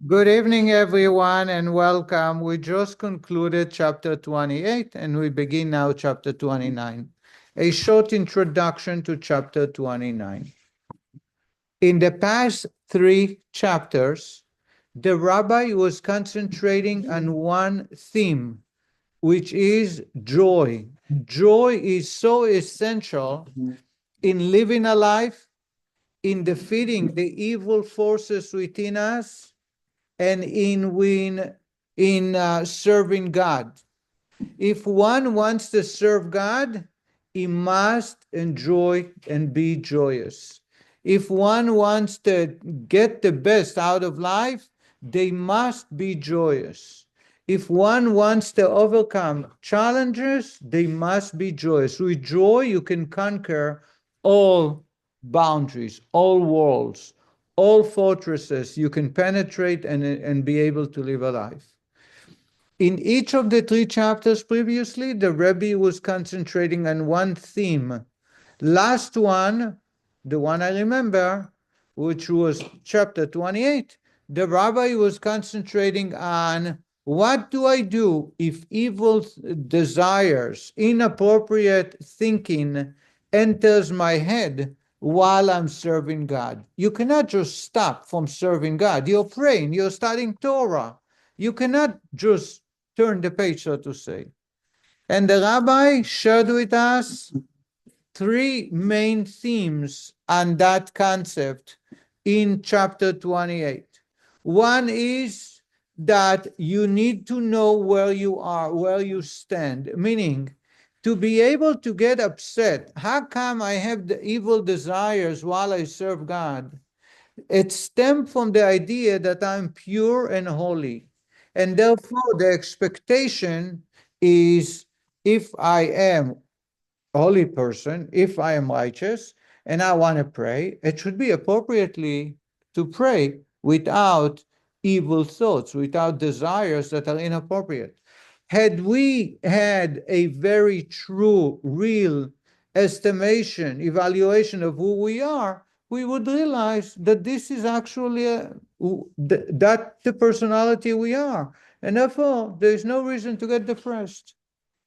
Good evening, everyone, and welcome. We just concluded chapter 28, and we begin now chapter 29. A short introduction to chapter 29. In the past 3 chapters, the rabbi was concentrating on one theme, which is joy. Joy is so essential in living a life, in defeating the evil forces within us, and in serving God. If one wants to serve God, he must enjoy and be joyous. If one wants to get the best out of life, they must be joyous. If one wants to overcome challenges, they must be joyous. With joy, you can conquer all boundaries, all walls, all fortresses. You can penetrate and be able to live a life. In each of the 3 chapters previously, the Rebbe was concentrating on one theme. Last one, the one I remember, which was chapter 28, the rabbi was concentrating on what do I do if evil desires, inappropriate thinking enters my head while I'm serving God. You cannot just stop from serving God. You're praying, you're studying Torah. You cannot just turn the page, so to say. And the rabbi shared with us 3 main themes on that concept in chapter 28. One is that you need to know where you are, where you stand, meaning to be able to get upset. How come I have the evil desires while I serve God? It stems from the idea that I'm pure and holy. And therefore, the expectation is if I am a holy person, if I am righteous, and I want to pray, it should be appropriately to pray without evil thoughts, without desires that are inappropriate. Had we had a very true, real estimation, evaluation of who we are, we would realize that this is actually that the personality we are. And therefore, there is no reason to get depressed.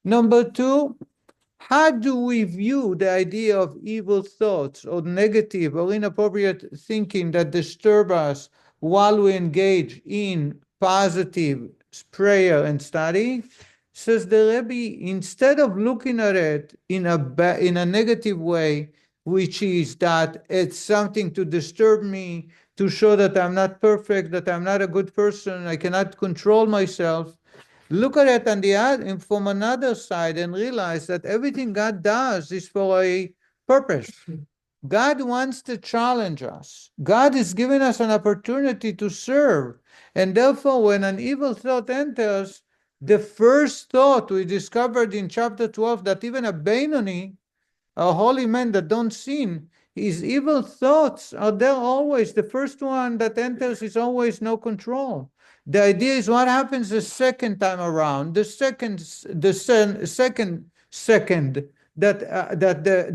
Number 2, how do we view the idea of evil thoughts or negative or inappropriate thinking that disturb us while we engage in positive prayer and study? Says the Rebbe, instead of looking at it in a negative way, which is that it's something to disturb me, to show that I'm not perfect, that I'm not a good person, I cannot control myself, look at it on from another side and realize that everything God does is for a purpose. God wants to challenge us. God is giving us an opportunity to serve. And therefore, when an evil thought enters, the first thought we discovered in chapter 12, that even a Benoni, a holy man that don't sin, his evil thoughts are there always. The first one that enters is always no control. The idea is what happens the second time around, the second that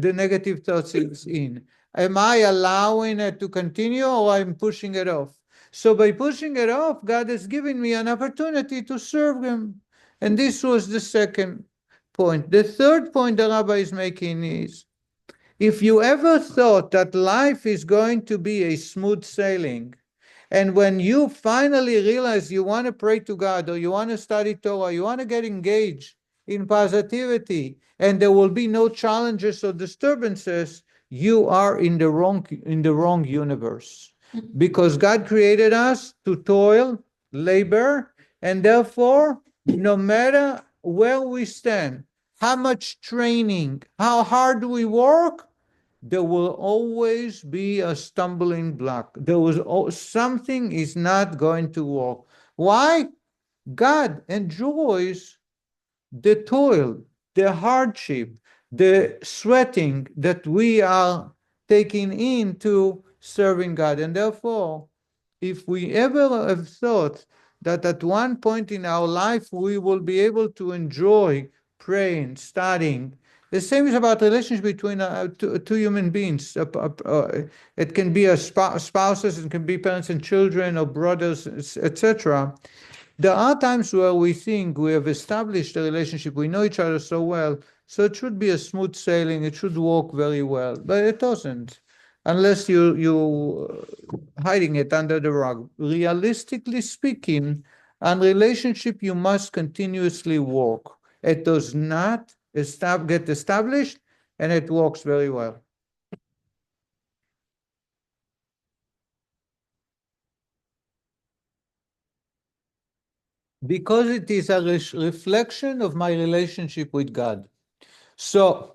the negative thoughts is in. Am I allowing it to continue, or I'm pushing it off? So by pushing it off, God has given me an opportunity to serve Him. And this was the second point. The third point the rabbi is making is, if you ever thought that life is going to be a smooth sailing, and when you finally realize you want to pray to God, or you want to study Torah, you want to get engaged in positivity, and there will be no challenges or disturbances, you are in the wrong universe. Because God created us to toil, labor, and therefore, no matter where we stand, how much training, how hard we work, there will always be a stumbling block. Something is not going to work. Why? God enjoys the toil, the hardship, the sweating that we are taking into serving God. And therefore, if we ever have thought that at one point in our life we will be able to enjoy praying, studying, The same is about relationship between two human beings. It can be spouses, it can be parents and children, or brothers, etc. There are times where we think we have established a relationship, we know each other so well, so it should be a smooth sailing, it should work very well, but it doesn't, unless you hiding it under the rug. Realistically speaking, on relationship, you must continuously work. It does not get established, and it works very well. Because it is a reflection of my relationship with God. So,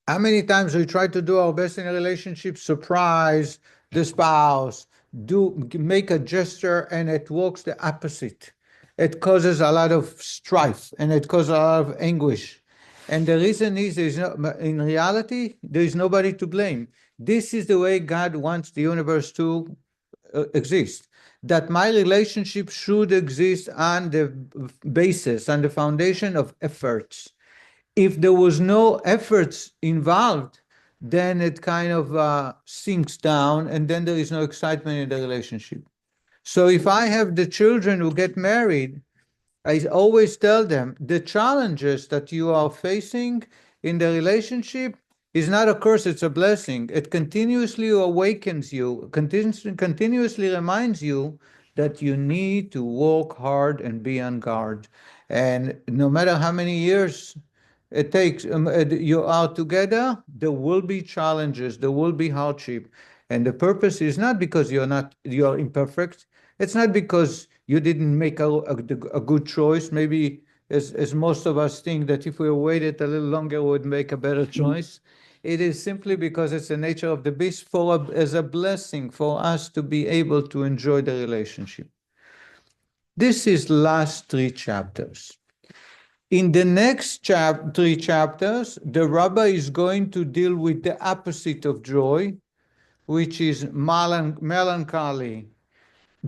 how many times we try to do our best in a relationship, surprise the spouse, make a gesture, and it works the opposite. It causes a lot of strife, and it causes a lot of anguish. And the reason is, in reality, there is nobody to blame. This is the way God wants the universe to exist. That my relationship should exist on the basis, on the foundation of efforts. If there was no efforts involved, then it kind of sinks down, and then there is no excitement in the relationship. So if I have the children who get married, I always tell them the challenges that you are facing in the relationship is not a curse, it's a blessing. It continuously awakens you, continuously reminds you that you need to work hard and be on guard. And no matter how many years it takes, you are together, there will be challenges, there will be hardship. And the purpose is not because you're imperfect. It's not because you didn't make a good choice. Maybe as most of us think that if we waited a little longer, we would make a better choice. It is simply because it's the nature of the beast as a blessing for us to be able to enjoy the relationship. This is last 3 chapters. In the next 3 chapters, the rabbi is going to deal with the opposite of joy, which is melancholy,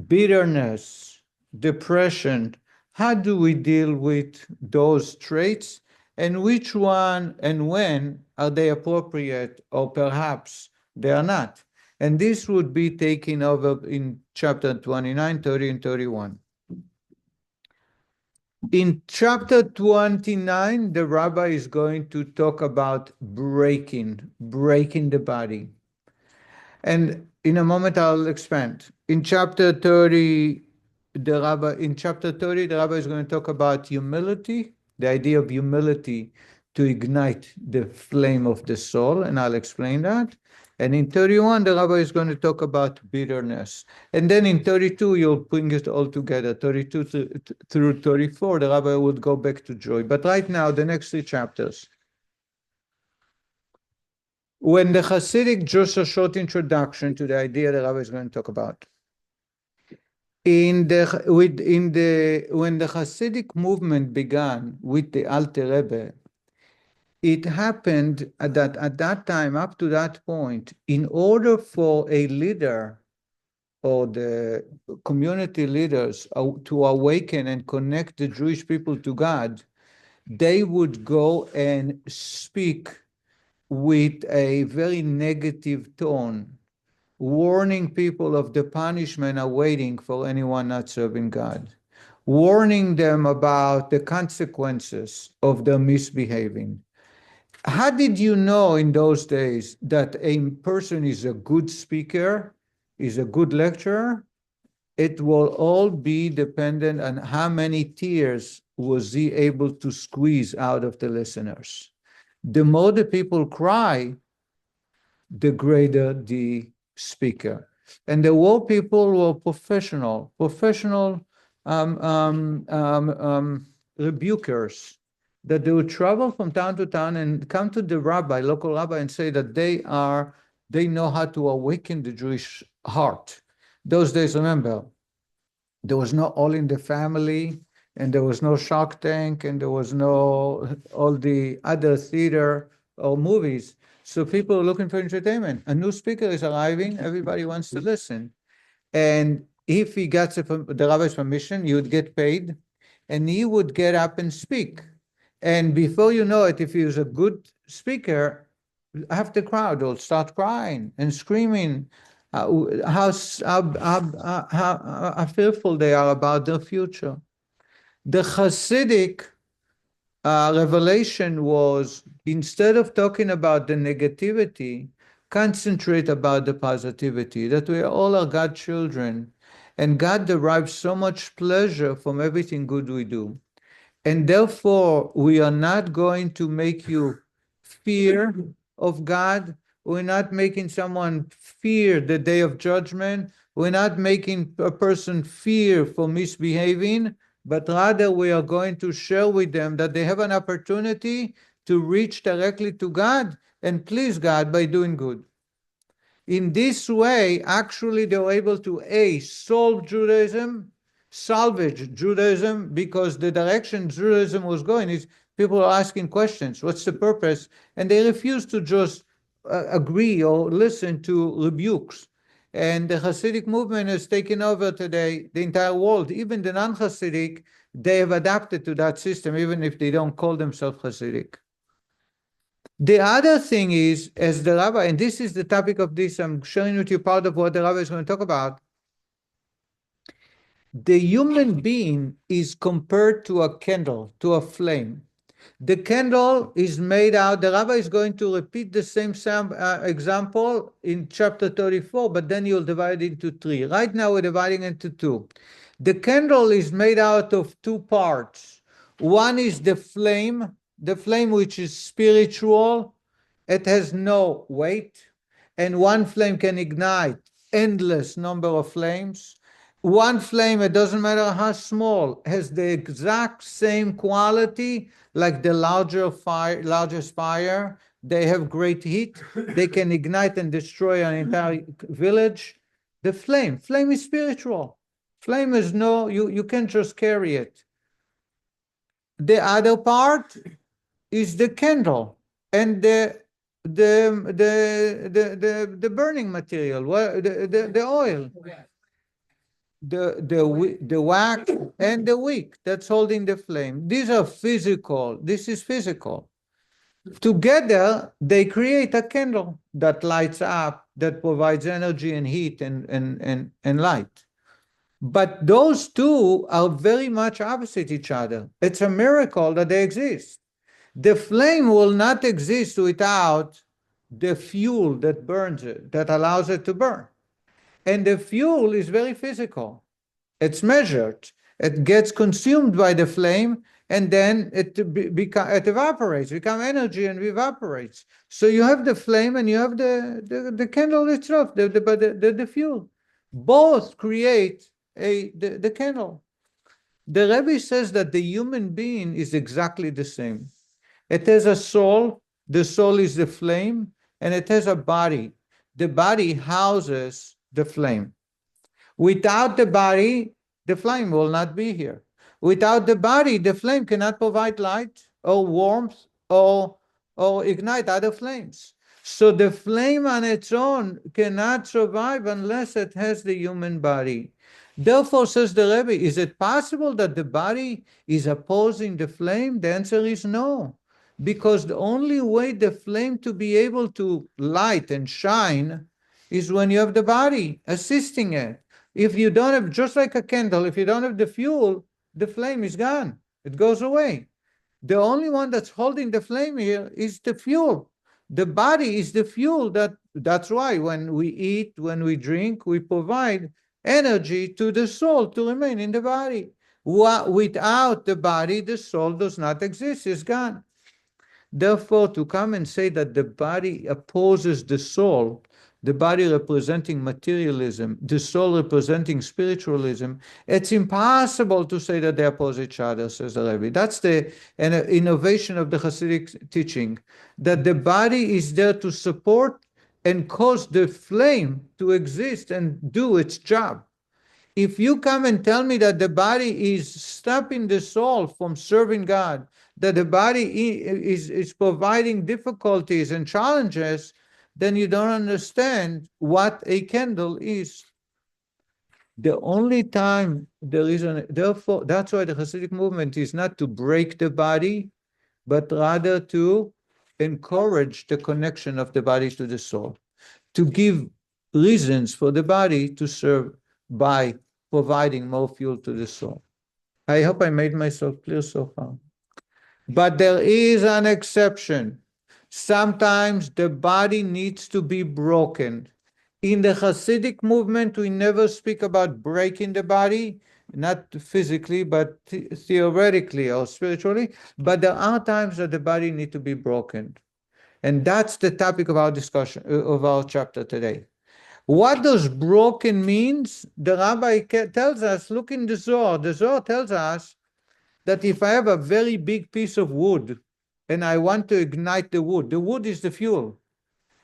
bitterness, depression. How do we deal with those traits, and which one and when are they appropriate, or perhaps they are not? And this would be taken over in chapter 29, 30, and 31. In chapter 29, the rabbi is going to talk about breaking the body. And in a moment, I'll expand. In chapter 30, the rabbi is going to talk about humility, the idea of humility to ignite the flame of the soul, and I'll explain that. And in 31, the rabbi is going to talk about bitterness. And then in 32, you'll bring it all together. 32 through 34, the rabbi would go back to joy. But right now, the next 3 chapters. When the Hasidic, just a short introduction to the idea the rabbi is going to talk about. When the Hasidic movement began with the Alter Rebbe, it happened that at that time, up to that point, in order for a leader or the community leaders to awaken and connect the Jewish people to God, they would go and speak with a very negative tone, warning people of the punishment awaiting for anyone not serving God, warning them about the consequences of their misbehaving. How did you know in those days that a person is a good speaker, is a good lecturer? It will all be dependent on how many tears was he able to squeeze out of the listeners. The more the people cry, the greater the speaker. And the war people were professional rebukers, that they would travel from town to town and come to the local rabbi, and say that they know how to awaken the Jewish heart. Those days, remember, there was no All in the Family, and there was no Shark Tank, and there was no all the other theater or movies. So people are looking for entertainment. A new speaker is arriving, everybody wants to listen. And if he gets the rabbi's permission, he would get paid, and he would get up and speak. And before you know it, if he was a good speaker, half the crowd will start crying and screaming how fearful they are about their future. The Hasidic revelation was, instead of talking about the negativity, concentrate about the positivity, that we all are God's children, and God derives so much pleasure from everything good we do. And therefore, we are not going to make you fear of God. We're not making someone fear the day of judgment. We're not making a person fear for misbehaving, but rather we are going to share with them that they have an opportunity to reach directly to God and please God by doing good. In this way, actually, they were able to salvage Judaism, because the direction Judaism was going is people are asking questions. What's the purpose? And they refuse to just agree or listen to rebukes. And the Hasidic movement has taken over today the entire world. Even the non-Hasidic, they have adapted to that system, even if they don't call themselves Hasidic. The other thing is, as the rabbi, and this is the topic of this, I'm sharing with you part of what the rabbi is going to talk about. The human being is compared to a candle, to a flame. The candle is made out, the rabbi is going to repeat the same example in chapter 34, but then you'll divide it into three. Right now we're dividing into two. The candle is made out of two parts. One is the flame which is spiritual. It has no weight, and one flame can ignite endless number of flames. One flame, it doesn't matter how small, has the exact same quality like the largest fire. They have great heat. They can ignite and destroy an entire village. The flame is spiritual. Flame is you can't just carry it. The other part is the candle and the burning material, the oil. The wax and the wick that's holding the flame. These are physical. This is physical. Together, they create a candle that lights up, that provides energy and heat and light. But those two are very much opposite each other. It's a miracle that they exist. The flame will not exist without the fuel that burns it, that allows it to burn. And the fuel is very physical. It's measured. It gets consumed by the flame, and then it evaporates, becomes energy and evaporates. So you have the flame and you have the candle itself, the fuel. Both create the candle. The Rebbe says that the human being is exactly the same. It has a soul. The soul is the flame, and it has a body. The body houses the flame. Without the body, the flame will not be here. Without the body, the flame cannot provide light or warmth or ignite other flames. So the flame on its own cannot survive unless it has the human body. Therefore, says the Rebbe, is it possible that the body is opposing the flame? The answer is no. Because the only way the flame to be able to light and shine is when you have the body assisting it. If you don't have, just like a candle, if you don't have the fuel, the flame is gone. It goes away. The only one that's holding the flame here is the fuel. The body is the fuel. That's why when we eat, when we drink, we provide energy to the soul to remain in the body. Without the body, the soul does not exist, it's gone. Therefore, to come and say that the body opposes the soul, the body representing materialism, the soul representing spiritualism, it's impossible to say that they oppose each other, says the Rebbe. That's an innovation of the Hasidic teaching, that the body is there to support and cause the flame to exist and do its job. If you come and tell me that the body is stopping the soul from serving God, that the body is providing difficulties and challenges, then you don't understand what a candle is. The only time there is therefore, that's why the Hasidic movement is not to break the body, but rather to encourage the connection of the body to the soul, to give reasons for the body to serve by providing more fuel to the soul. I hope I made myself clear so far. But there is an exception. Sometimes the body needs to be broken. In the Hasidic movement, we never speak about breaking the body, not physically, but theoretically or spiritually. But there are times that the body needs to be broken. And that's the topic of our discussion, of our chapter today. What does broken means? The rabbi tells us, look in the Zohar. The Zohar tells us that if I have a very big piece of wood and I want to ignite the wood is the fuel.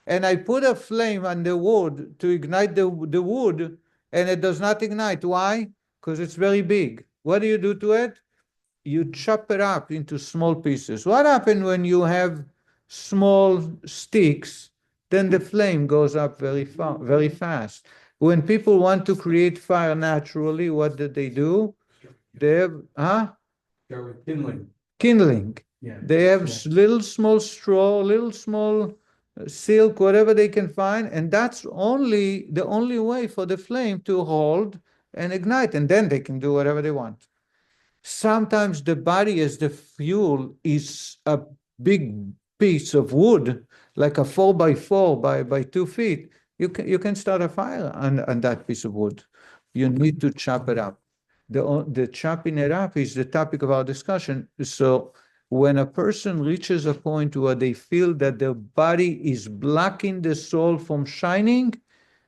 And I put a flame on the wood to ignite the wood, and it does not ignite. Why? Because it's very big. What do you do to it? You chop it up into small pieces. What happens when you have small sticks? Then the flame goes up very fast. When people want to create fire naturally, what do? They have, kindling. Yeah. They have little small straw, little small silk, whatever they can find, and that's the only way for the flame to hold and ignite, and then they can do whatever they want. Sometimes the body as the fuel is a big piece of wood, like a 4x4 by 2 feet. You can start a fire on that piece of wood. You need to chop it up. The chopping it up is the topic of our discussion. So when a person reaches a point where they feel that their body is blocking the soul from shining,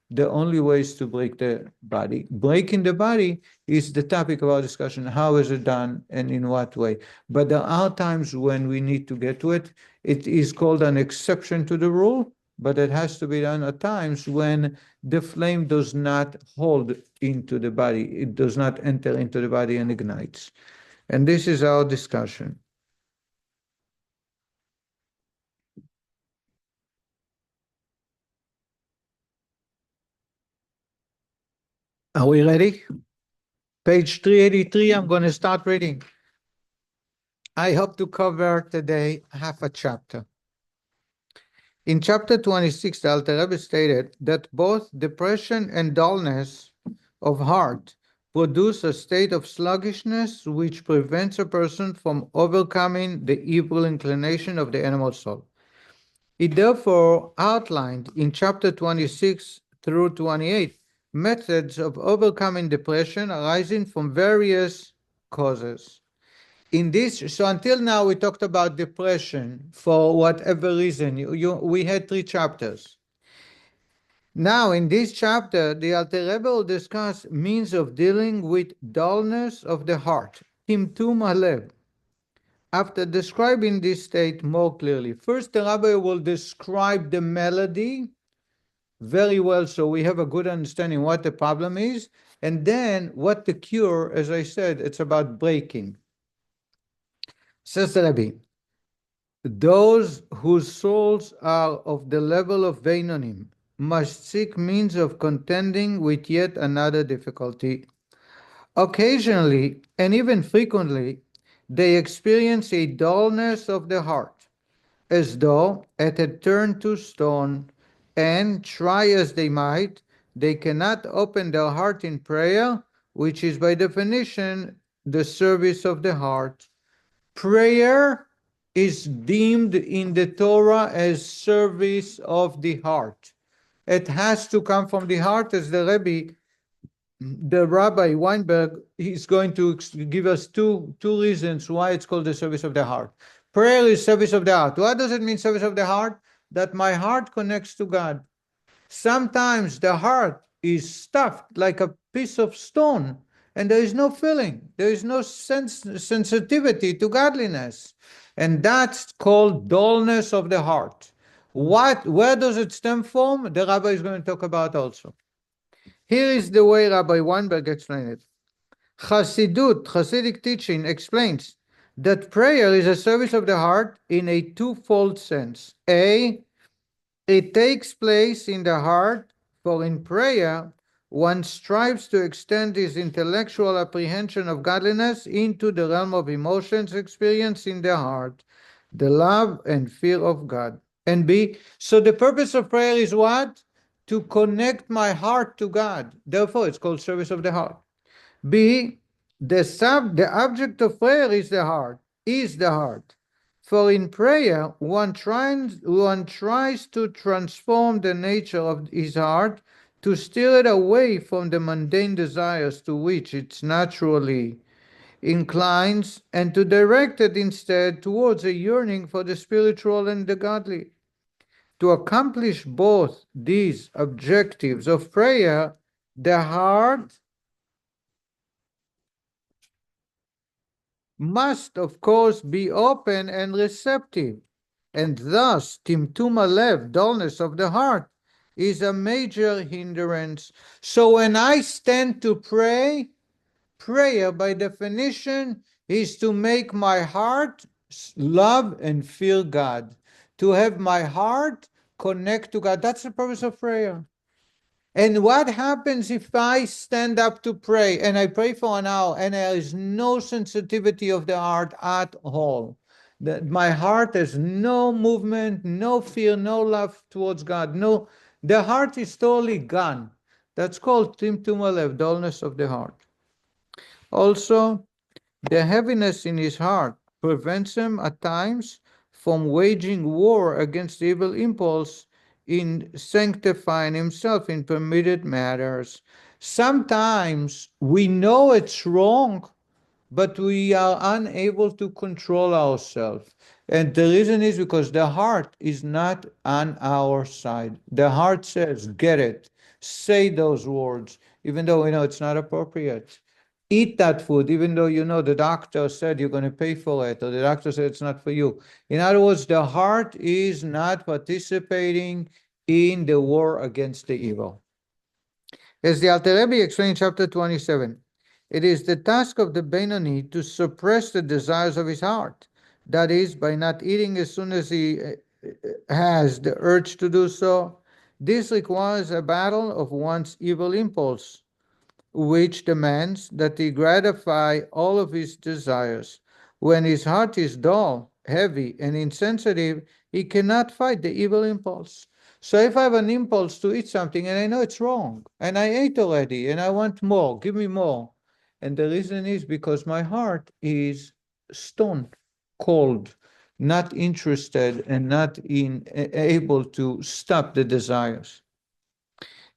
the only way is to break the body. Breaking the body is the topic of our discussion. How is it done and in what way? But there are times when we need to get to it. It is called an exception to the rule, but it has to be done at times when the flame does not hold into the body. It does not enter into the body and ignites. And this is our discussion. Are we ready? Page 383, I'm going to start reading. I hope to cover today half a chapter. In chapter 26, the Alter Rebbe stated that both depression and dullness of heart produce a state of sluggishness which prevents a person from overcoming the evil inclination of the animal soul. He therefore outlined in chapter 26 through 28 methods of overcoming depression arising from various causes. So until now we talked about depression for whatever reason. We had 3 chapters. Now in this chapter, the Alter Rebbe will discuss means of dealing with dullness of the heart, timtum halev. After describing this state more clearly, first the Rabbi will describe the melody very well, so we have a good understanding what the problem is, and then what the cure. As I said, it's about breaking. Says the Rabbi, those whose souls are of the level of Veinonim must seek means of contending with yet another difficulty. Occasionally, and even frequently, they experience a dullness of the heart, as though it had turned to stone, and try as they might, they cannot open their heart in prayer, which is by definition the service of the heart. Prayer is deemed in the Torah as service of the heart. It has to come from the heart, as the Rabbi Weinberg is going to give us two reasons why it's called the service of the heart. Prayer is service of the heart. What does it mean, service of the heart? That my heart connects to God. Sometimes the heart is stuffed like a piece of stone, and there is no feeling. There is no sensitivity to godliness. And that's called dullness of the heart. Where does it stem from? The Rabbi is going to talk about also. Here is the way Rabbi Weinberg explained it. Hasidic teaching explains that prayer is a service of the heart in a twofold sense. A, it takes place in the heart, for in prayer, one strives to extend his intellectual apprehension of godliness into the realm of emotions experienced in the heart. the love and fear of God. And B, so the purpose of prayer is what? To connect my heart to God. Therefore, it's called service of the heart. B, the object of prayer is the heart, For in prayer, one tries to transform the nature of his heart, to steer it away from the mundane desires to which it's naturally inclines, and to direct it instead towards a yearning for the spiritual and the godly. To accomplish both these objectives of prayer, the heart must, of course, be open and receptive, and thus timtum alev, dullness of the heart, is a major hindrance. So when I stand to pray, prayer by definition is to make my heart love and fear God, to have my heart connect to God. That's the purpose of prayer. And what happens if I stand up to pray and I pray for an hour and there is no sensitivity of the heart at all? That my heart has no movement, no fear, no love towards God. No, the heart is totally gone. That's called timtum alev, dullness of the heart. Also, the heaviness in his heart prevents him at times from waging war against the evil impulse in sanctifying himself in permitted matters. Sometimes we know it's wrong, but we are unable to control ourselves. And the reason is because the heart is not on our side. The heart says, get it, say those words, even though we know it's not appropriate. Eat that food, even though you know the doctor said you're going to pay for it, or the doctor said it's not for you. In other words, the heart is not participating in the war against the evil. As the Alter Rebbe explained in chapter 27, it is the task of the Benoni to suppress the desires of his heart. That is, by not eating as soon as he has the urge to do so. This requires a battle of one's evil impulse, which demands that he gratify all of his desires. When his heart is dull, heavy, and insensitive, he cannot fight the evil impulse. So if I have an impulse to eat something and I know it's wrong, and I ate already and I want more, give me more. And the reason is because my heart is stone, cold, not interested and not able to stop the desires.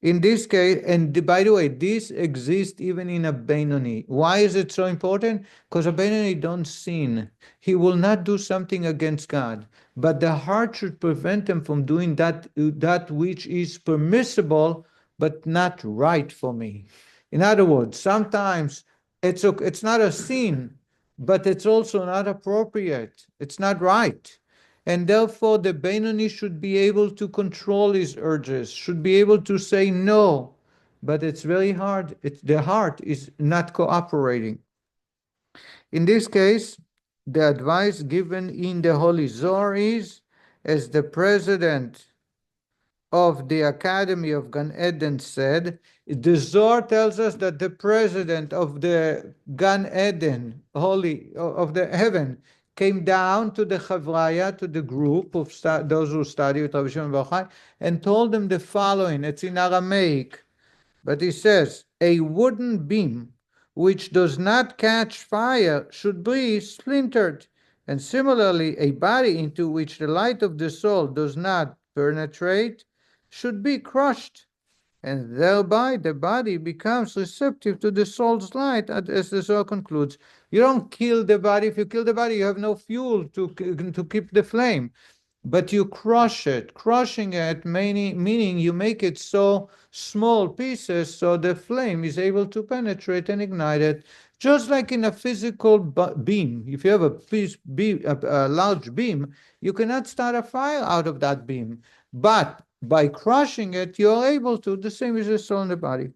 In this case, and by the way, this exists even in a Benoni. Why is it so important? Because a Benoni don't sin. He will not do something against God. But the heart should prevent him from doing that which is permissible, but not right for me. In other words, sometimes it's not a sin, but it's also not appropriate. It's not right. And therefore, the Benoni should be able to control his urges, should be able to say no. But it's very hard. The heart is not cooperating. In this case, the advice given in the Holy Zohar is, as the president of the Academy of Gan Eden said, the Zohar tells us that the president of the Gan Eden, holy of the heaven, came down to the Chavraya, to the group of those who study with Rabbi Shimon Bar Yochai, and told them the following. It's in Aramaic, but he says, a wooden beam which does not catch fire should be splintered, and similarly, a body into which the light of the soul does not penetrate should be crushed, and thereby the body becomes receptive to the soul's light, as the Zohar concludes. You don't kill the body. If you kill the body, you have no fuel to keep the flame. But you crush it. Crushing it, meaning you make it so small pieces so the flame is able to penetrate and ignite it. Just like in a physical beam. If you have a large beam, you cannot start a fire out of that beam. But by crushing it, you are able to. The same is the soul in the body.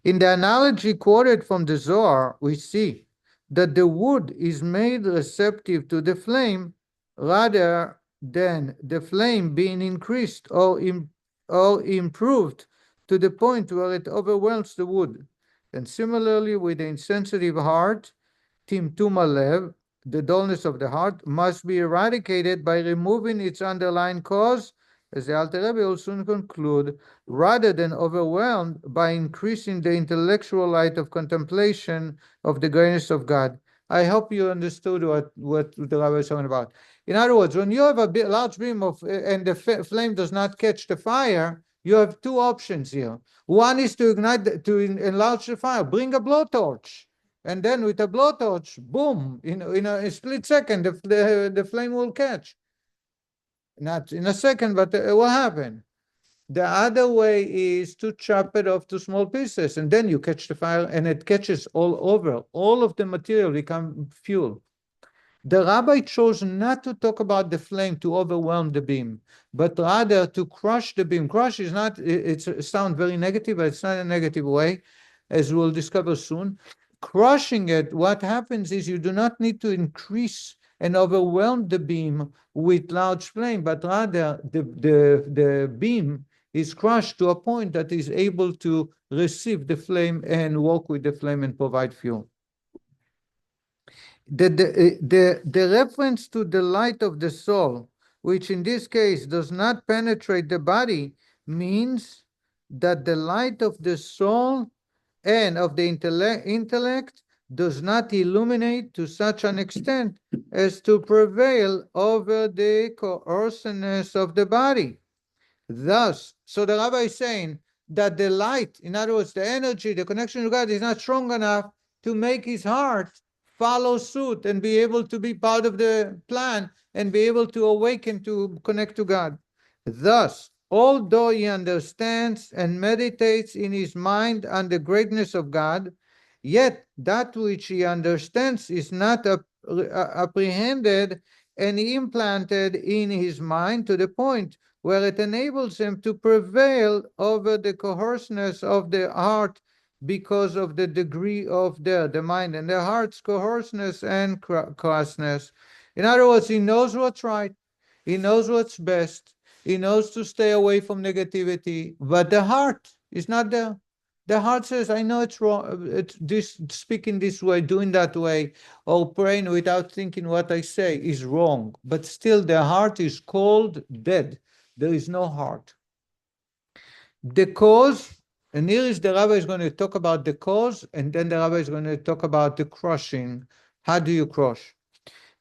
In the analogy quoted from the Zohar, we see that the wood is made receptive to the flame rather than the flame being increased or improved to the point where it overwhelms the wood. And similarly with the insensitive heart, timtum alev, the dullness of the heart, must be eradicated by removing its underlying cause, as the Alter Rebbe will soon conclude, rather than overwhelmed by increasing the intellectual light of contemplation of the greatness of God. I hope you understood what the Rabbi is talking about. In other words, when you have a large beam of and the flame does not catch the fire, you have two options here. One is to enlarge the fire, bring a blowtorch. And then with a blowtorch, boom, in a split second, the flame will catch. Not in a second, but it will happen. The other way is to chop it off to small pieces, and then you catch the fire, and it catches all over. All of the material become fuel. The rabbi chose not to talk about the flame to overwhelm the beam, but rather to crush the beam. Crush is not, it sounds very negative, but it's not a negative way, as we'll discover soon. Crushing it, what happens is you do not need to increase and overwhelm the beam with large flame, but rather the beam is crushed to a point that is able to receive the flame and work with the flame and provide fuel. The reference to the light of the soul, which in this case does not penetrate the body, means that the light of the soul and of the intellect does not illuminate to such an extent as to prevail over the coarseness of the body. Thus, so the rabbi is saying that the light, in other words, the energy, the connection to God is not strong enough to make his heart follow suit and be able to be part of the plan and be able to awaken to connect to God. Thus, although he understands and meditates in his mind on the greatness of God, yet that which he understands is not apprehended and implanted in his mind to the point where it enables him to prevail over the coarseness of the heart because of the degree of the mind and the heart's coarseness and crassness. In other words, he knows what's right, he knows what's best, he knows to stay away from negativity, but the heart is not there. The heart says, I know it's wrong, it's this, speaking this way, doing that way, or praying without thinking what I say is wrong. But still the heart is cold, dead. There is no heart. The cause, and here is the rabbi is going to talk about the cause, and then the rabbi is going to talk about the crushing. How do you crush?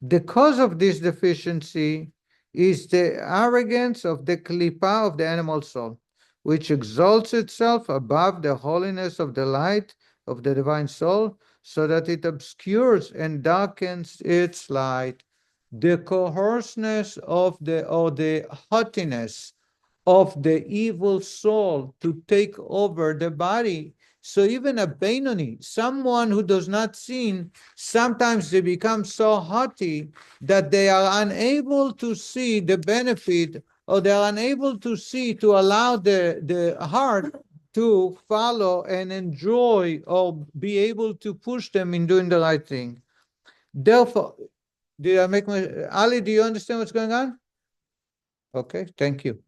The cause of this deficiency is the arrogance of the klipa of the animal soul, which exalts itself above the holiness of the light of the divine soul, so that it obscures and darkens its light. The coarseness of the haughtiness of the evil soul to take over the body. So even a Benoni, someone who does not sin, sometimes they become so haughty that they are unable to see the benefit, or they are unable to see, to allow the heart to follow and enjoy or be able to push them in doing the right thing. Therefore, did I make my, Ali, do you understand what's going on? Okay, thank you.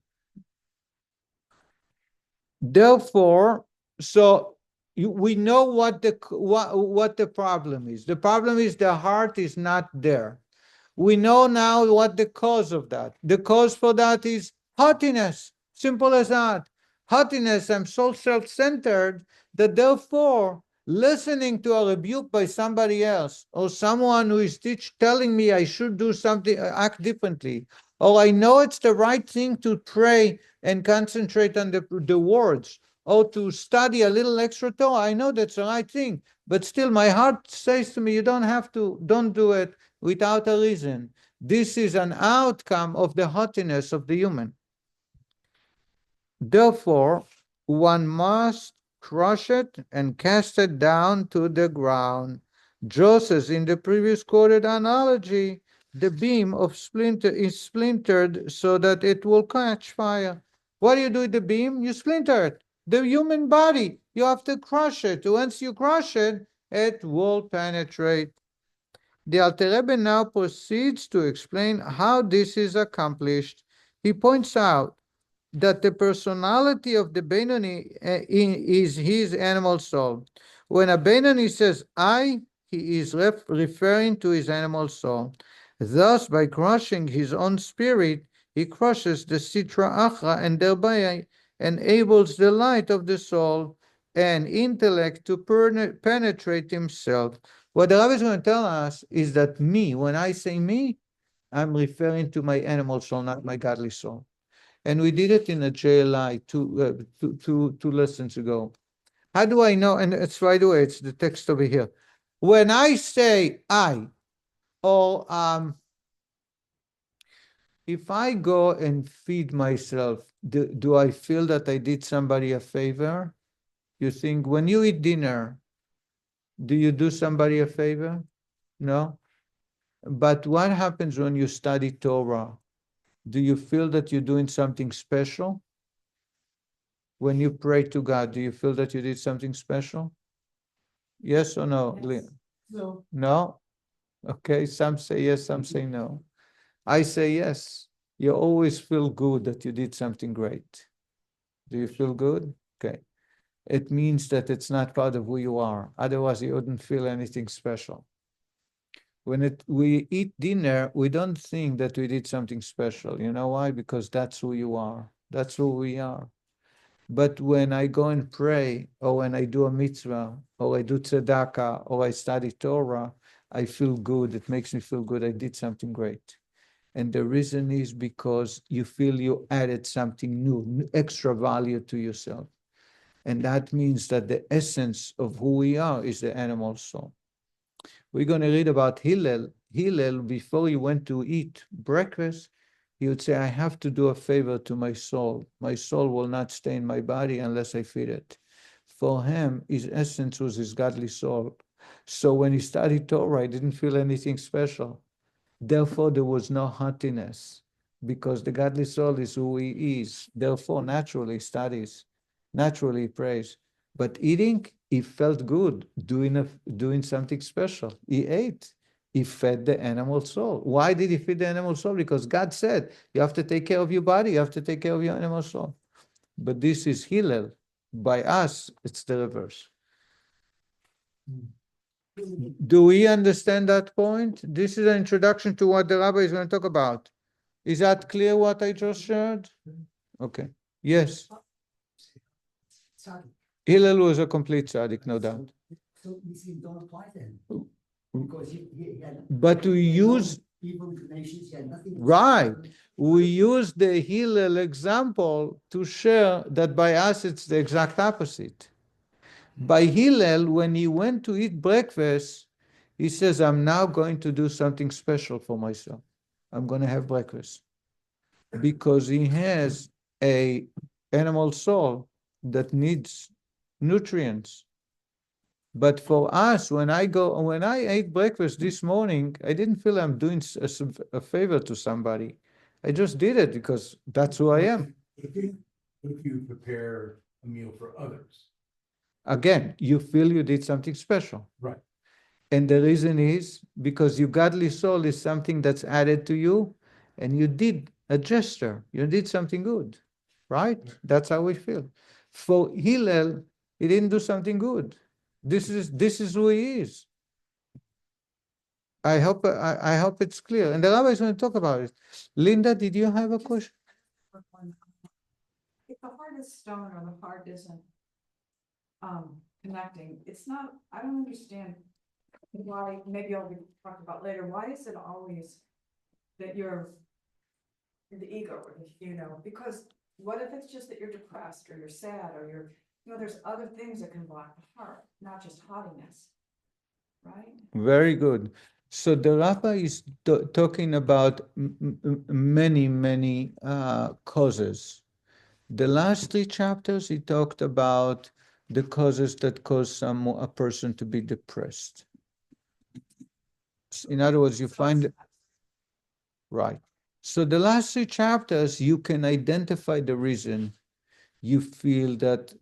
Therefore, so we know what the problem is. The problem is the heart is not there. We know now what the cause of that. The cause for that is haughtiness. Simple as that. Haughtiness. I'm so self-centered that therefore listening to a rebuke by somebody else, or someone who is telling me I should do something, act differently, or I know it's the right thing to pray and concentrate on the words, or to study a little extra Torah, I know that's the right thing, but still my heart says to me, you don't have to, don't do it without a reason. This is an outcome of the haughtiness of the human. Therefore, one must crush it and cast it down to the ground. Just as in the previous quoted analogy, the beam of splinter is splintered so that it will catch fire. What do you do with the beam? You splinter it. The human body, you have to crush it. Once you crush it, it will penetrate. The Alter Rebbe now proceeds to explain how this is accomplished. He points out that the personality of the Benoni is his animal soul. When a Benoni says I, he is referring to his animal soul. Thus, by crushing his own spirit, he crushes the Sitra Achra and thereby enables the light of the soul and intellect to penetrate himself. What the Rabbi is going to tell us is that me, when I say me, I'm referring to my animal soul, not my godly soul. And we did it in a JLI two lessons ago. How do I know? And it's right away, it's the text over here. When I say I, or if I go and feed myself, do I feel that I did somebody a favor? You think when you eat dinner, do you do somebody a favor? No. But what happens when you study Torah? Do you feel that you're doing something special? When you pray to God, do you feel that you did something special? Yes or no? Yes. No. No? Okay, some say yes, some say no. I say yes. You always feel good that you did something great. Do you feel good? Okay. It means that it's not part of who you are. Otherwise, you wouldn't feel anything special. When we eat dinner, we don't think that we did something special. You know why? Because that's who you are. That's who we are. But when I go and pray, or when I do a mitzvah, or I do tzedakah, or I study Torah, I feel good. It makes me feel good. I did something great. And the reason is because you feel you added something new, extra value to yourself. And that means that the essence of who we are is the animal soul. We're going to read about Hillel. Hillel, before he went to eat breakfast, he would say, I have to do a favor to my soul. My soul will not stay in my body unless I feed it. For him, his essence was his godly soul. So when he studied Torah, he didn't feel anything special. Therefore, there was no haughtiness, because the godly soul is who he is. Therefore, naturally he studies, naturally he prays. But eating, he felt good, doing something special. He ate. He fed the animal soul. Why did he feed the animal soul? Because God said, you have to take care of your body, you have to take care of your animal soul. But this is Hillel. By us, it's the reverse. Do we understand that point? This is an introduction to what the rabbi is going to talk about. Is that clear what I just shared? Okay. Yes. Hillel was a complete tzaddik, no doubt. So this don't apply then. Because he had, but we use evil inclinations, he had nothing. Right. We use the Hillel example to share that by us it's the exact opposite. By Hillel, when he went to eat breakfast, he says, I'm now going to do something special for myself. I'm going to have breakfast. Because he has an animal soul that needs nutrients. But for us, when I ate breakfast this morning, I didn't feel I'm doing a favor to somebody. I just did it because that's who I am. If you prepare a meal for others. Again, you feel you did something special. Right. And the reason is because your godly soul is something that's added to you, and you did a gesture. You did something good, right? That's how we feel. For Hillel, he didn't do something good. This is who he is. I hope it's clear. And the rabbi is going to talk about it. Linda, did you have a question? If the heart is stone or the heart isn't connecting, it's not, I don't understand why, maybe I'll be talked about later, why is it always that you're the ego, because what if it's just that you're depressed or you're sad or you're, there's other things that can block the heart, not just haughtiness, right? Very good. So the rabbi is talking about many causes. The last 3 chapters, he talked about the causes that cause a person to be depressed. In other words, you find, right. So the last 3 chapters, you can identify the reason you feel that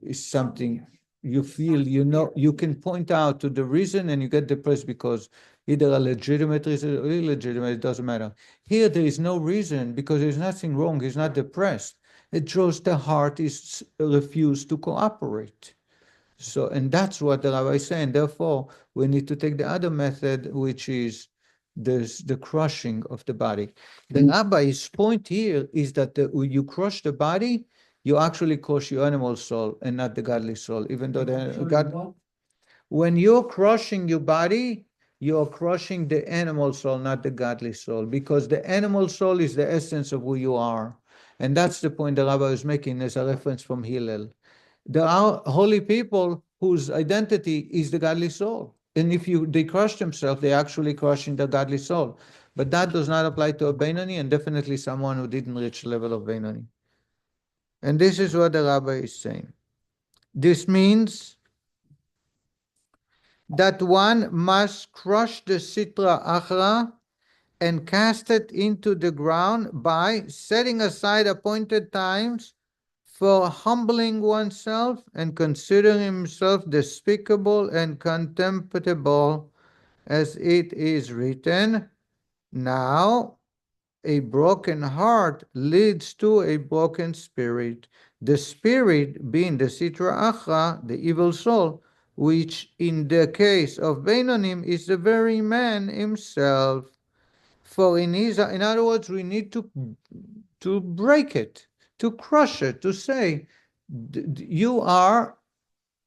is something, you feel, you can point out to the reason and you get depressed because either a legitimate reason or illegitimate, it doesn't matter. Here, there is no reason because there's nothing wrong. He's not depressed. It shows the heart is refused to cooperate. So, and that's what the rabbi is saying. Therefore, we need to take the other method, which is the crushing of the body. The rabbi's point here is that when you crush the body, you actually crush your animal soul and not the godly soul, even though when you're crushing your body, you're crushing the animal soul, not the godly soul, because the animal soul is the essence of who you are. And that's the point the rabbi is making as a reference from Hillel. There are holy people whose identity is the godly soul. And if they crush themselves, they're actually crushing the godly soul. But that does not apply to a Beinoni, and definitely someone who didn't reach the level of Beinoni. And this is what the rabbi is saying. This means that one must crush the sitra achra and cast it into the ground by setting aside appointed times for humbling oneself and considering himself despicable and contemptible, as it is written, now a broken heart leads to a broken spirit. The spirit being the sitra achra, the evil soul, which in the case of Beinonim is the very man himself. For in other words, we need to break it, to crush it, to say,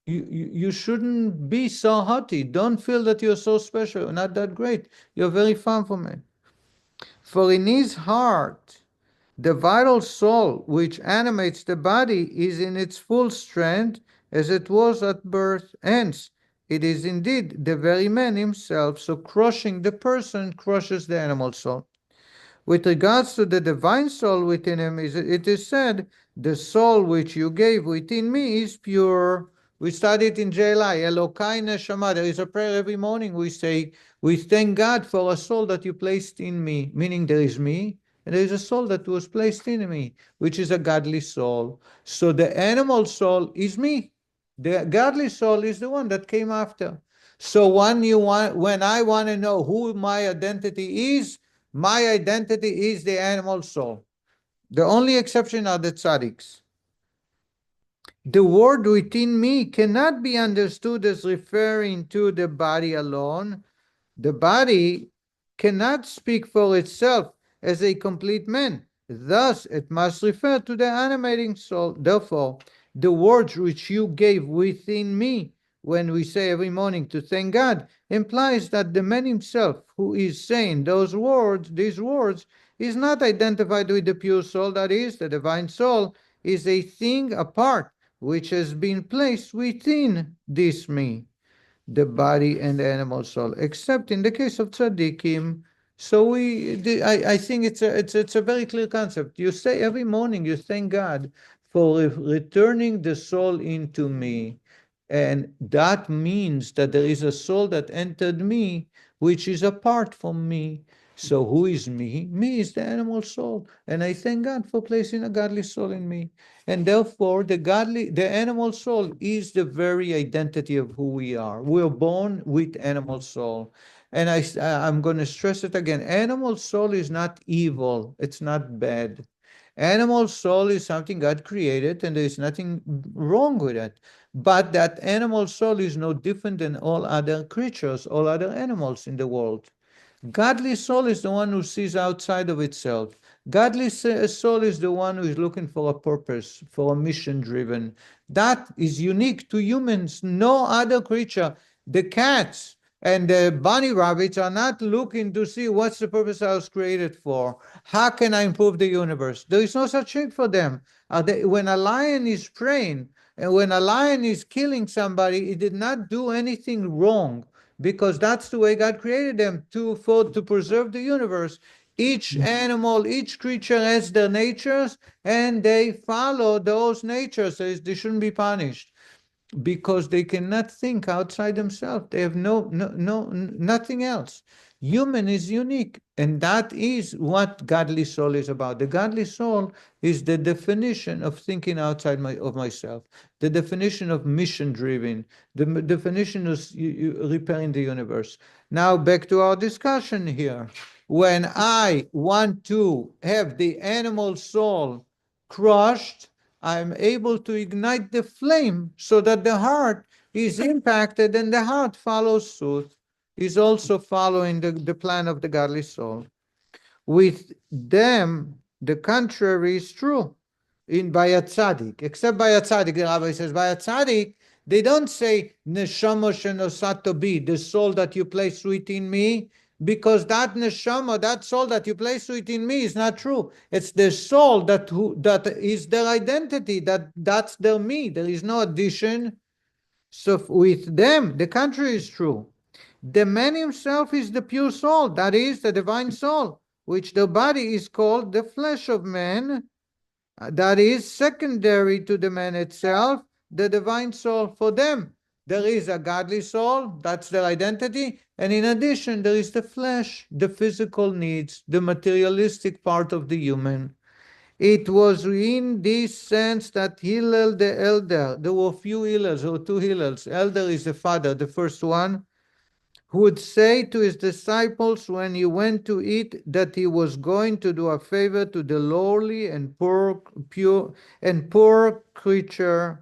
you shouldn't be so haughty. Don't feel that you're so special, you're not that great. You're very far from it. For in his heart, the vital soul which animates the body is in its full strength as it was at birth. Hence, it is indeed the very man himself. So crushing the person crushes the animal soul. With regards to the divine soul within him, it is said, the soul which you gave within me is pure. We studied in JLI, Elokai Neshama. There is a prayer every morning. We say, we thank God for a soul that you placed in me, meaning there is me, and there is a soul that was placed in me, which is a godly soul. So the animal soul is me. The godly soul is the one that came after. So when I want to know who my identity is, my identity is the animal soul. The only exception are the tzaddiks. The word within me cannot be understood as referring to the body alone. The body cannot speak for itself as a complete man. Thus, it must refer to the animating soul. Therefore, the words which you gave within me, when we say every morning to thank God, implies that the man himself who is saying these words, is not identified with the pure soul, that is, the divine soul, is a thing apart, which has been placed within this me, the body and the animal soul, except in the case of tzaddikim. So I think it's a very clear concept. You say every morning, you thank God for returning the soul into me. And that means that there is a soul that entered me, which is apart from me. So who is me? Me is the animal soul. And I thank God for placing a godly soul in me. And therefore, the animal soul is the very identity of who we are. We're born with animal soul. And I'm going to stress it again. Animal soul is not evil. It's not bad. Animal soul is something God created, and there is nothing wrong with it. But that animal soul is no different than all other creatures, all other animals in the world. Godly soul is the one who sees outside of itself. Godly soul is the one who is looking for a purpose, for a mission driven. That is unique to humans. No other creature. The cats and the bunny rabbits are not looking to see what's the purpose I was created for. How can I improve the universe? There is no such thing for them. When a lion is preying and when a lion is killing somebody, it did not do anything wrong, because that's the way God created them, to preserve the universe. Each animal, each creature has their natures, and they follow those natures. So they shouldn't be punished, because they cannot think outside themselves. They have nothing else. Human is unique, and that is what godly soul is about. The godly soul is the definition of thinking outside of myself, the definition of mission driven, the definition of repairing the universe. Now back to our discussion here. When I want to have the animal soul crushed, I'm able to ignite the flame so that the heart is impacted and the heart follows suit, is also following the plan of the godly soul. With them, the contrary is true by a tzaddik, except by a tzaddik. The rabbi says, by a tzaddik, they don't say, neshama shenosato bi, the soul that you place within me, because that neshama, that soul that you place within me is not true. It's the soul that is their identity, that's their me. There is no addition. So with them, the contrary is true. The man himself is the pure soul, that is, the divine soul, which the body is called the flesh of man, that is secondary to the man itself, the divine soul. For them, there is a godly soul, that's their identity, and in addition, there is the flesh, the physical needs, the materialistic part of the human. It was in this sense that Hillel the elder, there were few Hillels, or two Hillels. Elder is the father, the first one, who would say to his disciples when he went to eat that he was going to do a favor to the lowly and poor creature,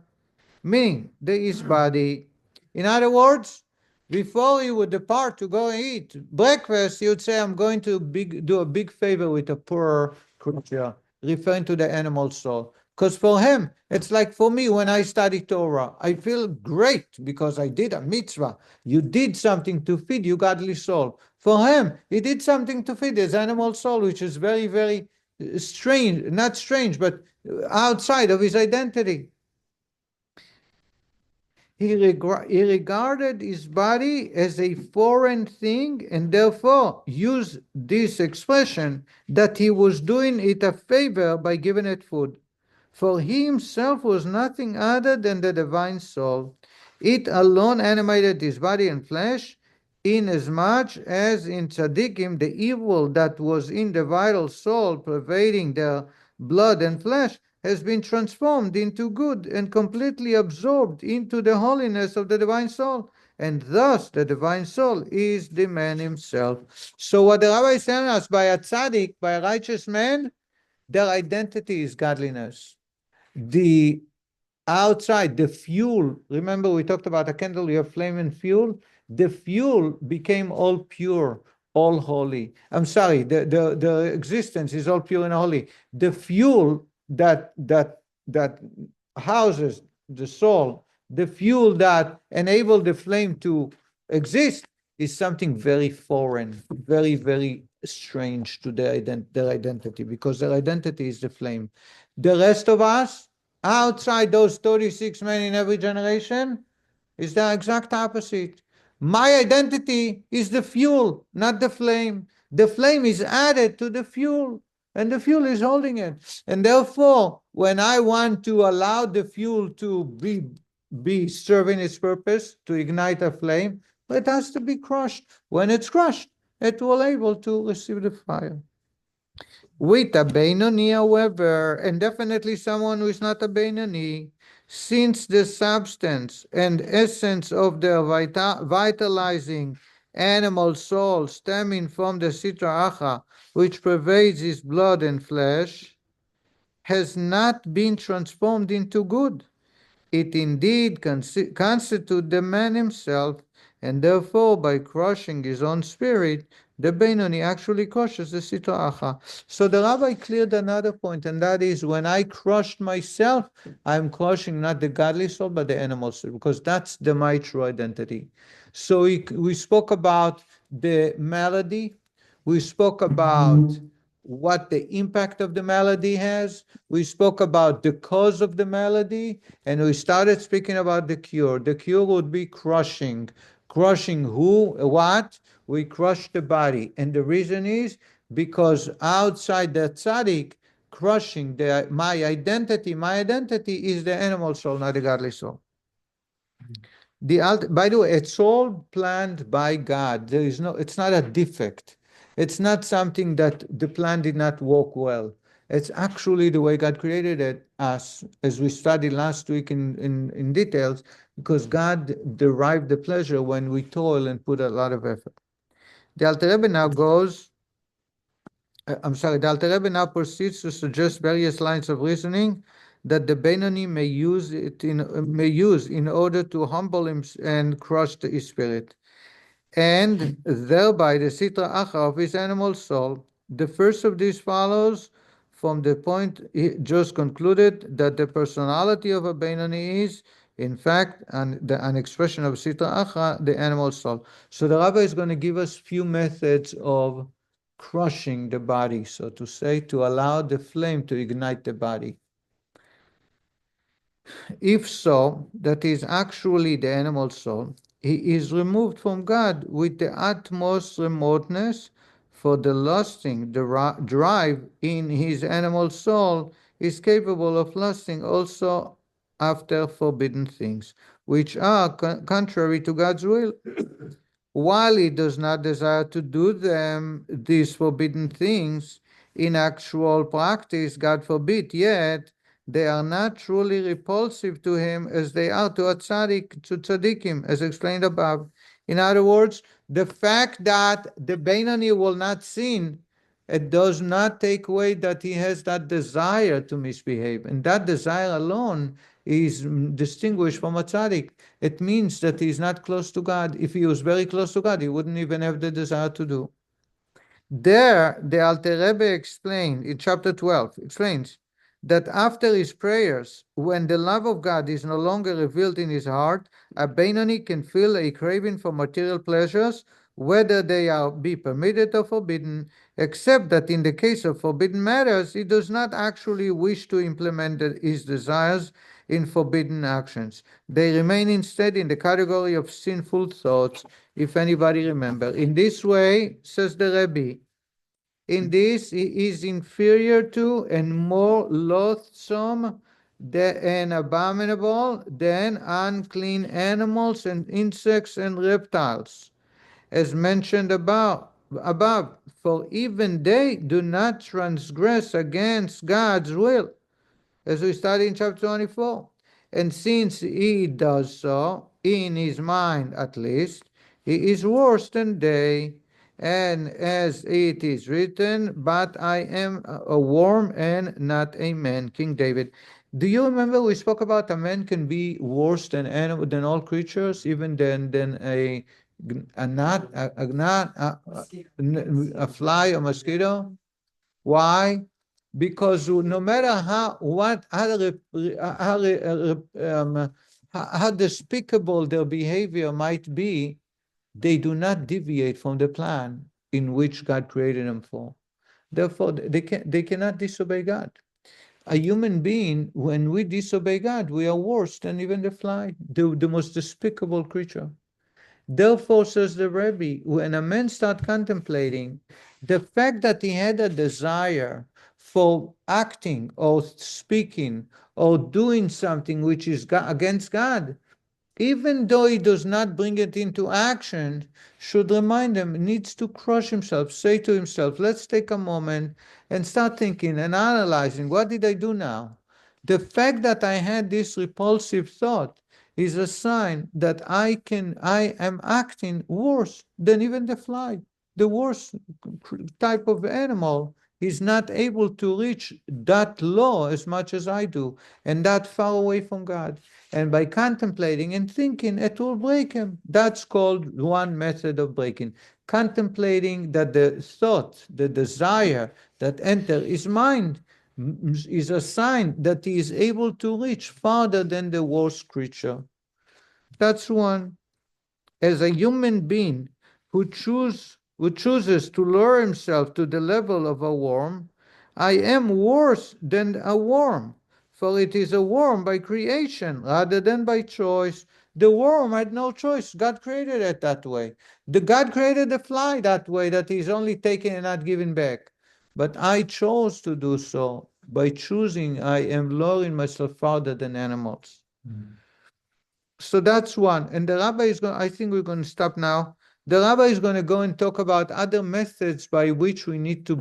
meaning his body. In other words, before he would depart to go and eat breakfast, he would say, I'm going to do a big favor with a poor creature, referring to the animal soul. Because for him, it's like for me when I study Torah, I feel great because I did a mitzvah. You did something to feed your godly soul. For him, he did something to feed his animal soul, which is very, very strange, not strange, but outside of his identity. He regarded his body as a foreign thing and therefore used this expression that he was doing it a favor by giving it food. For he himself was nothing other than the divine soul. It alone animated his body and flesh, inasmuch as in tzaddikim the evil that was in the vital soul pervading their blood and flesh has been transformed into good and completely absorbed into the holiness of the divine soul. And thus the divine soul is the man himself. So what the rabbi is telling us, by a tzaddik, by a righteous man, their identity is godliness. The outside, the fuel, remember we talked about a candle, you have flame and fuel. The fuel became all pure, all holy. I'm sorry, the existence is all pure and holy. The fuel that houses the soul, the fuel that enabled the flame to exist is something very foreign, very, very strange to their identity, because their identity is the flame. The rest of us, outside those 36 men in every generation, is the exact opposite. My identity is the fuel, not the flame. The flame is added to the fuel, and the fuel is holding it. And therefore, when I want to allow the fuel to be serving its purpose, to ignite a flame, it has to be crushed. When it's crushed, it will be able to receive the fire. With a Beinoni, however, and definitely someone who is not a Beinoni, since the substance and essence of the vitalizing animal soul stemming from the Sitra Acha, which pervades his blood and flesh, has not been transformed into good. It indeed constitutes the man himself, and therefore by crushing his own spirit, the Beinoni actually crushes the Sitra Acha. So the rabbi cleared another point, and that is when I crushed myself, I'm crushing not the godly soul, but the animal soul, because that's my true identity. So we spoke about the melody, we spoke about what the impact of the melody has, we spoke about the cause of the melody, and we started speaking about the cure. The cure would be crushing. Crushing who? What? We crush the body. And the reason is because outside the tzaddik, crushing my identity is the animal soul, not the godly soul. By the way, it's all planned by God. It's not a defect. It's not something that the plan did not work well. It's actually the way God created us, as we studied last week in details, because God derived the pleasure when we toil and put a lot of effort. The Alter Rebbe now the Alter Rebbe now proceeds to suggest various lines of reasoning that the Benoni may use in order to humble him and crush his spirit, and thereby the sitra achra of his animal soul. The first of these follows from the point he just concluded, that the personality of a Benoni is, in fact, an expression of sitra achra, the animal soul. So the Rabbi is going to give us few methods of crushing the body, so to say, to allow the flame to ignite the body. If so, that is actually the animal soul, he is removed from God with the utmost remoteness, for the lusting, the drive in his animal soul is capable of lusting also after forbidden things, which are contrary to God's will. While he does not desire to do these forbidden things, in actual practice, God forbid, yet they are not truly repulsive to him as they are to a tzaddikim, as explained above. In other words, the fact that the Beinoni will not sin, it does not take away that he has that desire to misbehave, and that desire alone is distinguished from a tzaddik. It means that he is not close to God. If he was very close to God, he wouldn't even have the desire to do. There, the Alter Rebbe explained, in chapter 12, explains that after his prayers, when the love of God is no longer revealed in his heart, a Benoni can feel a craving for material pleasures, whether they be permitted or forbidden, except that in the case of forbidden matters, he does not actually wish to implement his desires in forbidden actions. They remain instead in the category of sinful thoughts, if anybody remember. In this way, says the Rebbe, in this he is inferior to and more loathsome and abominable than unclean animals and insects and reptiles, as mentioned above. For even they do not transgress against God's will, as we study in chapter 24. And since he does so, in his mind at least, he is worse than they. And as it is written, but I am a worm and not a man, King David. Do you remember we spoke about a man can be worse than all creatures, even than a gnat, a fly, a mosquito? Why? Because no matter how despicable their behavior might be, they do not deviate from the plan in which God created them for. Therefore, they cannot disobey God. A human being, when we disobey God, we are worse than even the fly, the most despicable creature. Therefore, says the Rebbe, when a man starts contemplating the fact that he had a desire for acting or speaking or doing something which is against God, even though he does not bring it into action, should remind him, needs to crush himself, say to himself, let's take a moment and start thinking and analyzing, what did I do now? The fact that I had this repulsive thought is a sign that I am acting worse than even the fly. The worst type of animal is not able to reach that low as much as I do, and that far away from God. And by contemplating and thinking, it will break him. That's called one method of breaking. Contemplating that the thought, the desire that enter his mind is a sign that he is able to reach farther than the worst creature. That's one. As a human being who chooses to lower himself to the level of a worm, I am worse than a worm, for it is a worm by creation rather than by choice. The worm had no choice. God created it that way. God created the fly that way, that he's only taking and not giving back. But I chose to do so. By choosing, I am lowering myself farther than animals. So that's one. And the rabbi is going, I think we're going to stop now. The rabbi is going to go and talk about other methods by which we need to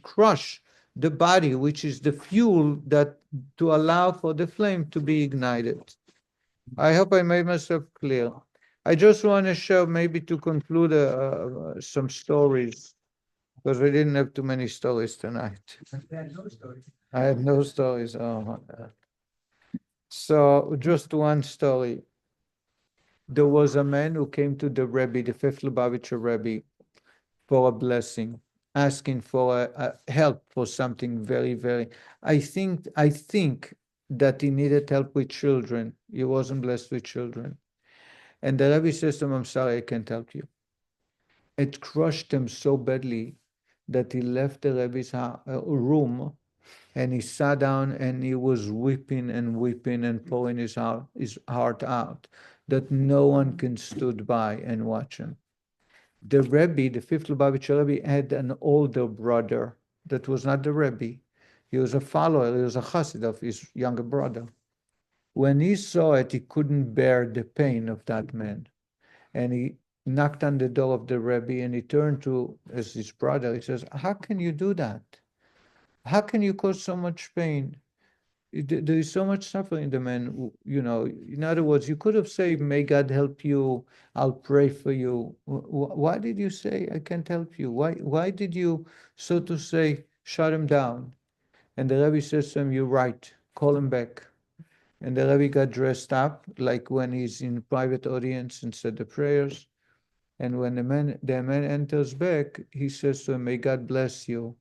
crush the body, which is the fuel that to allow for the flame to be ignited. I hope I made myself clear. I just want to show, maybe to conclude, some stories, because we didn't have too many stories tonight. I had no story. I had no stories. Oh my God. So just one story. There was a man who came to the Rebbe, the fifth Lubavitcher Rebbe, for a blessing, asking for a help for something very, very. I think that he needed help with children. He wasn't blessed with children. And the Rebbe says to him, I'm sorry, I can't help you. It crushed him so badly that he left the Rebbe's room and he sat down and he was weeping and pouring his heart out, that no one can stood by and watch him. The Rebbe, the fifth Lubavitcher Rebbe, had an older brother that was not the Rebbe. He was a follower, he was a chassid of his younger brother. When he saw it, he couldn't bear the pain of that man. And he knocked on the door of the Rebbe and he turned to his brother. He says, how can you do that? How can you cause so much pain? There is so much suffering in the man, In other words, you could have said, may God help you, I'll pray for you. Why did you say, I can't help you? Why did you, so to say, shut him down? And the Rebbe says to him, you're right, call him back. And the Rebbe got dressed up, like when he's in private audience and said the prayers. And when the man enters back, he says to him, may God bless you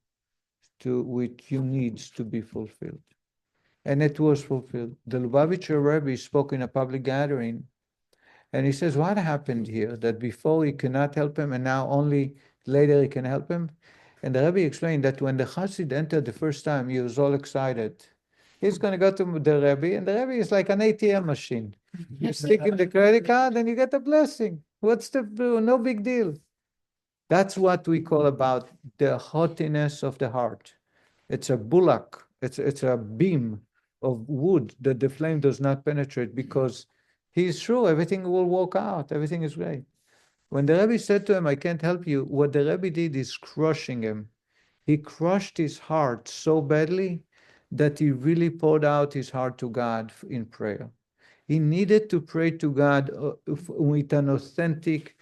with your needs to be fulfilled. And it was fulfilled. The Lubavitcher Rebbe spoke in a public gathering, and he says, what happened here? That before he cannot help him, and now only later he can help him? And the Rebbe explained that when the Chassid entered the first time, he was all excited. He's going to go to the Rebbe, and the Rebbe is like an ATM machine. You stick in the credit card, and you get a blessing. No big deal. That's what we call about the haughtiness of the heart. It's a bullock. It's a beam of wood that the flame does not penetrate, because he's sure everything will work out. Everything is great. When the Rebbe said to him, I can't help you, what the Rebbe did is crushing him. He crushed his heart so badly that he really poured out his heart to God in prayer. He needed to pray to God with an authentic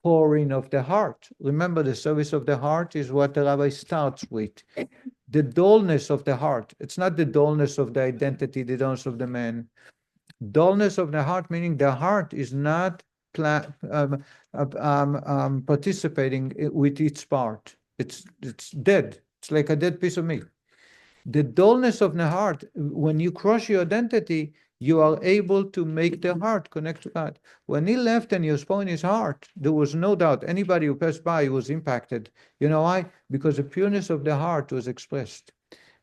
pouring of the heart. Remember, the service of the heart is what the Rabbi starts with. The dullness of the heart. It's not the dullness of the identity, the dullness of the man. Dullness of the heart, meaning the heart is not participating with its part. It's dead. It's like a dead piece of meat. The dullness of the heart, when you crush your identity, you are able to make the heart connect to God. When he left and he was pouring his heart, there was no doubt anybody who passed by was impacted. You know why? Because the pureness of the heart was expressed.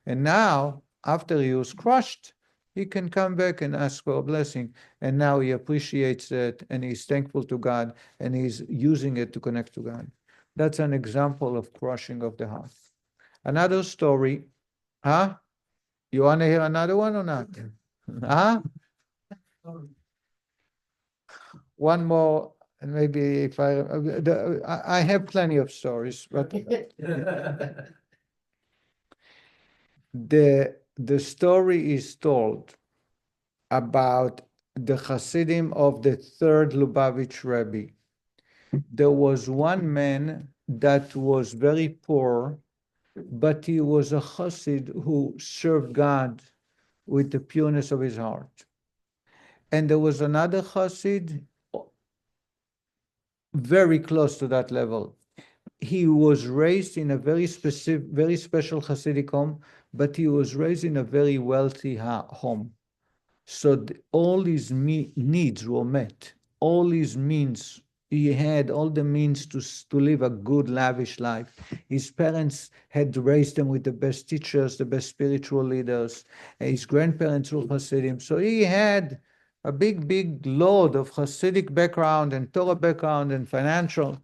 And now, after he was crushed, he can come back and ask for a blessing. And now he appreciates it and he's thankful to God and he's using it to connect to God. That's an example of crushing of the heart. Another story, huh? You want to hear another one or not? Huh? One more, and maybe if I have plenty of stories, but the story is told about the Hasidim of the third Lubavitch Rebbe. There was one man that was very poor, but he was a Chassid who served God with the pureness of his heart. And there was another Chassid very close to that level. He was raised in a very special Hasidic home, but he was raised in a very wealthy home. So all his needs were met. All his means, he had all the means to live a good, lavish life. His parents had raised him with the best teachers, the best spiritual leaders. His grandparents were Hasidim. So he had a big load of Hasidic background and Torah background and financial.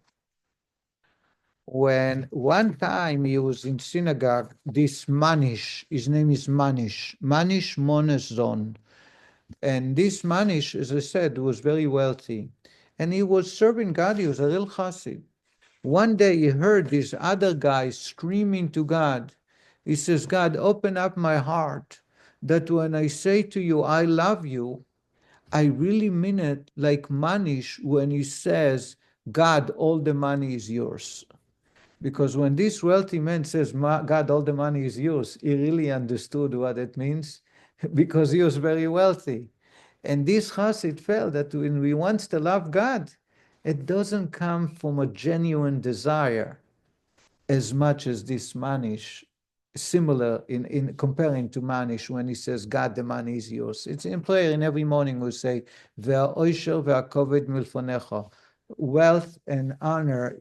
When one time he was in synagogue, this Manish, his name is Manish Moneszon. And this Manish, as I said, was very wealthy. And he was serving God, he was a real chassid. One day he heard this other guy screaming to God. He says, God, open up my heart, that when I say to you, I love you, I really mean it like Manish when he says, God, all the money is yours. Because when this wealthy man says, God, all the money is yours, he really understood what it means. because he was very wealthy. And this Chassid felt that when we want to love God, it doesn't come from a genuine desire as much as this manish, similar in comparing to manish when he says, God, the money is yours. It's in prayer in every morning we say, Ve'oisher ve'akoved milfonecha. Wealth and honor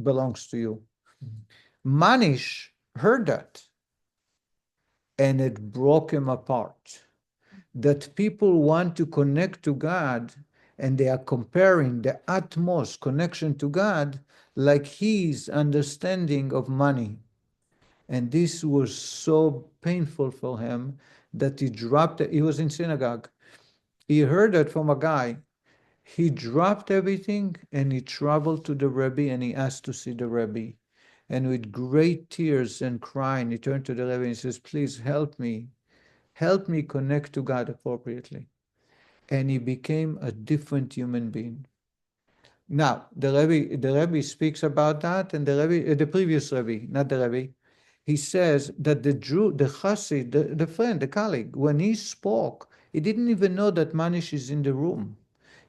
belongs to you. Manish heard that, and it broke him apart. That people want to connect to God, and they are comparing the utmost connection to God like his understanding of money. And this was so painful for him that he dropped it. He was in synagogue. He heard that from a guy. He dropped everything and he traveled to the Rebbe and he asked to see the Rebbe. And with great tears and crying, he turned to the Rebbe and he says, please help me. Help me connect to God appropriately. And he became a different human being. Now, the Rebbe speaks about that, and the previous Rebbe, not the Rebbe, he says that the Jew, the Chassid, the friend, the colleague, when he spoke, he didn't even know that Manish is in the room.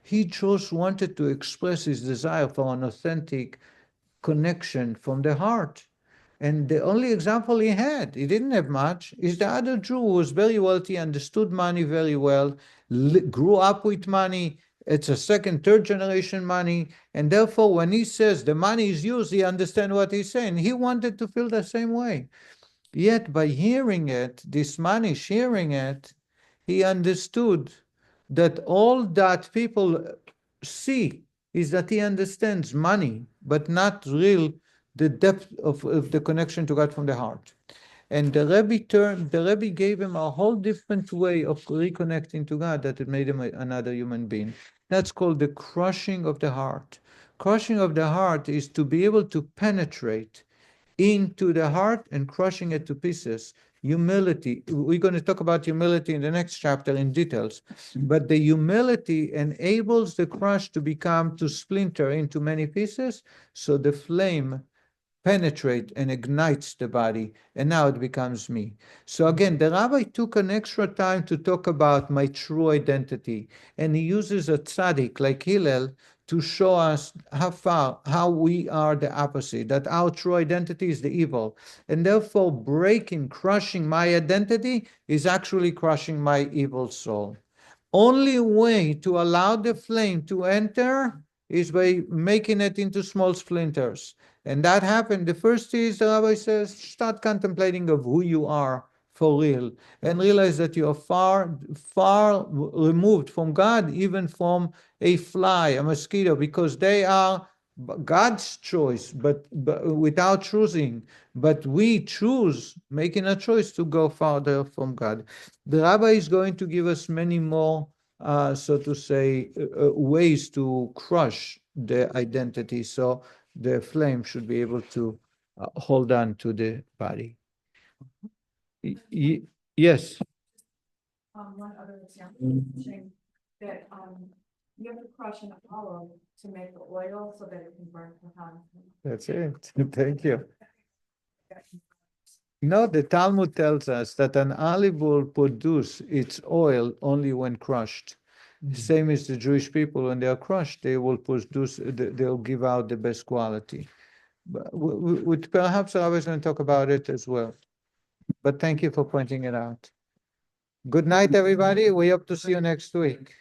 He just wanted to express his desire for an authentic connection from the heart. And the only example he had, he didn't have much, is the other Jew who was very wealthy, understood money very well, grew up with money. It's a second, third generation money. And therefore, when he says the money is yours, he understands what he's saying. He wanted to feel the same way. Yet by hearing it, this Manish hearing it, he understood that all that people see is that he understands money, but not real the depth of the connection to God from the heart. And the Rebbe gave him a whole different way of reconnecting to God that it made him another human being. That's called the crushing of the heart. Crushing of the heart is to be able to penetrate into the heart and crushing it to pieces. Humility. We're going to talk about humility in the next chapter in details. But the humility enables the crush to splinter into many pieces, so the flame penetrates and ignites the body, and now it becomes me. So again, the rabbi took an extra time to talk about my true identity, and he uses a tzaddik like Hillel to show us how we are the opposite, that our true identity is the evil. And therefore, crushing my identity is actually crushing my evil soul. Only way to allow the flame to enter is by making it into small splinters. And that happened. The first is, the rabbi says, start contemplating of who you are for real, and realize that you are far, far removed from God, even from a fly, a mosquito, because they are God's choice, but without choosing. But we choose, making a choice to go farther from God. The rabbi is going to give us many more, so to say, ways to crush the identity. So the flame should be able to hold on to the body. Yes. One other example, that, you have to crush an olive to make the oil so that it can burn for hot. That's it. Thank you. No, the Talmud tells us that an olive will produce its oil only when crushed. Same as the Jewish people, when they are crushed, they will produce, they'll give out the best quality. But perhaps I was going to talk about it as well. But thank you for pointing it out. Good night, everybody. We hope to see you next week.